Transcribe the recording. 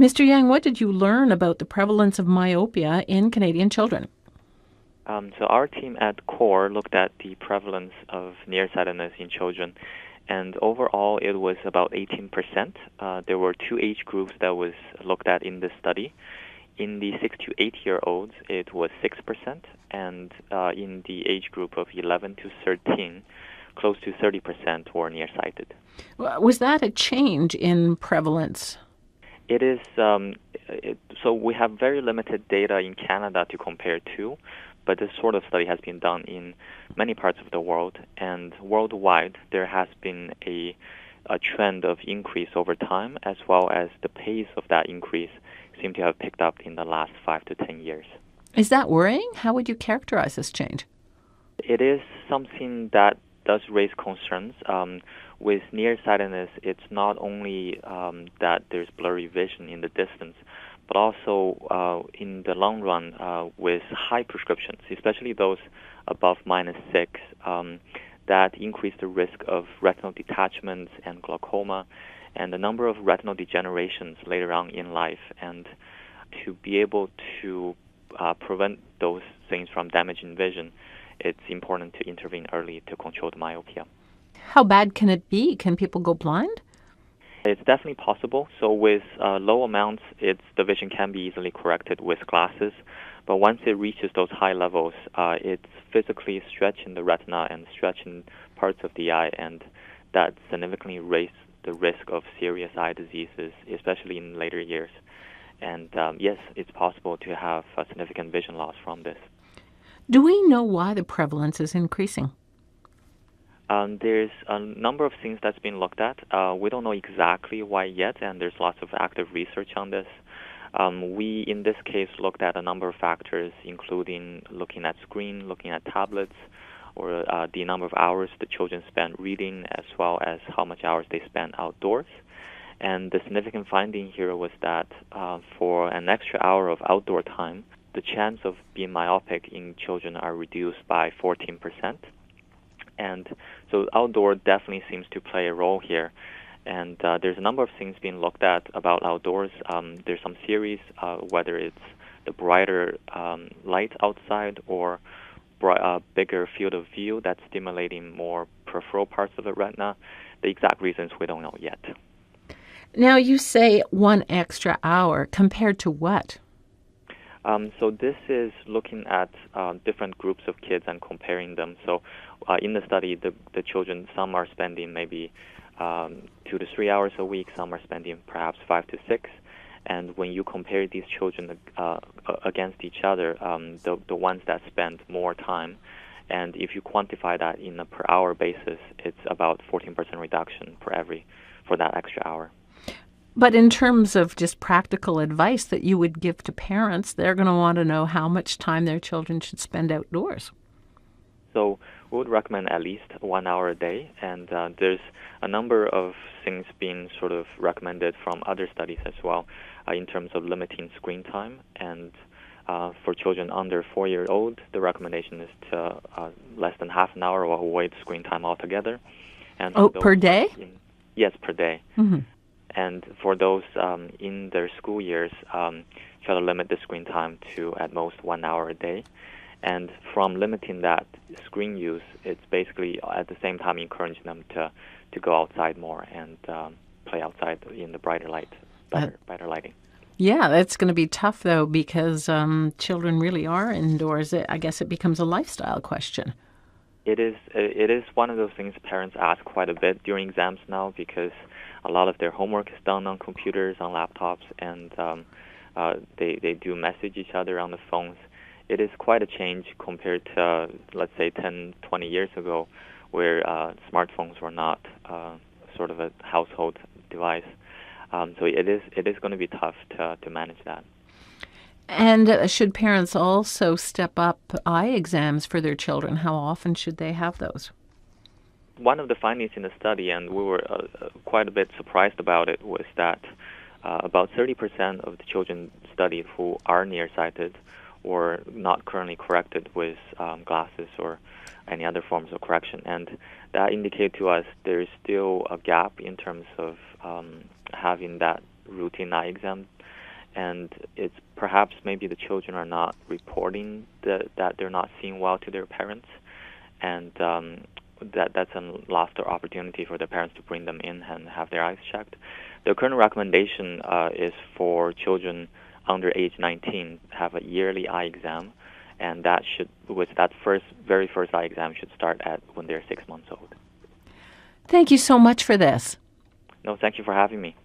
Mr. Yang, what did you learn about the prevalence of myopia in Canadian children? So our team at CORE looked at the prevalence of nearsightedness in children, and overall it was about 18%. There were two age groups that was looked at in this study. In the 6 to 8-year-olds, it was 6%, and in the age group of 11 to 13, close to 30% were nearsighted. Was that a change in prevalence? It is, so we have very limited data in Canada to compare to, but this sort of study has been done in many parts of the world, and worldwide there has been a trend of increase over time, as well as the pace of that increase seem to have picked up in the last 5 to 10 years. Is that worrying? How would you characterize this change? It is something that does raise concerns. With nearsightedness, it's not only that there's blurry vision in the distance, but also in the long run with high prescriptions, especially those above -6, that increase the risk of retinal detachments and glaucoma and the number of retinal degenerations later on in life. And to be able to prevent those things from damaging vision, it's important to intervene early to control the myopia. How bad can it be? Can people go blind? It's definitely possible. So with low amounts, the vision can be easily corrected with glasses. But once it reaches those high levels, it's physically stretching the retina and stretching parts of the eye, and that significantly raises the risk of serious eye diseases, especially in later years. And yes, it's possible to have significant vision loss from this. Do we know why the prevalence is increasing? There's a number of things that's been looked at. We don't know exactly why yet, and there's lots of active research on this. We, in this case, looked at a number of factors, including looking at screen, looking at tablets, or the number of hours the children spend reading, as well as how much hours they spend outdoors. And the significant finding here was that for an extra hour of outdoor time, the chance of being myopic in children are reduced by 14%. And so outdoor definitely seems to play a role here. And there's a number of things being looked at about outdoors. There's some theories, whether it's the brighter light outside or bigger field of view that's stimulating more peripheral parts of the retina. The exact reasons we don't know yet. Now, you say 1 extra hour. Compared to what? So this is looking at different groups of kids and comparing them. So in the study, the children, some are spending maybe 2 to 3 hours a week, some are spending perhaps 5 to 6. And when you compare these children against each other, the ones that spend more time, and if you quantify that in a per hour basis, it's about 14% reduction for that extra hour. But in terms of just practical advice that you would give to parents, they're going to want to know how much time their children should spend outdoors. So we would recommend at least 1 hour a day, and there's a number of things being sort of recommended from other studies as well in terms of limiting screen time. And for children under 4-year-old, the recommendation is to less than half an hour or avoid screen time altogether. And per day? Yes, per day. Mm-hmm. And for those in their school years, try to limit the screen time to at most 1 hour a day. And from limiting that screen use, it's basically at the same time encouraging them to go outside more and play outside in the brighter light, better lighting. Yeah, that's going to be tough, though, because children really are indoors. I guess it becomes a lifestyle question. It is one of those things parents ask quite a bit during exams now, because a lot of their homework is done on computers, on laptops, and they do message each other on the phones. It is quite a change compared to, let's say, 10, 20 years ago, where smartphones were not sort of a household device. So it is going to be tough to manage that. And should parents also step up eye exams for their children? How often should they have those? One of the findings in the study, and we were quite a bit surprised about it, was that about 30% of the children studied who are nearsighted or not currently corrected with glasses or any other forms of correction. And that indicated to us there is still a gap in terms of having that routine eye exam and it's perhaps maybe the children are not reporting that they're not seeing well to their parents, and that's a lost opportunity for the parents to bring them in and have their eyes checked. The current recommendation is for children under age 19 have a yearly eye exam, and that very first eye exam should start at when they're 6 months old. Thank you so much for this. No, thank you for having me.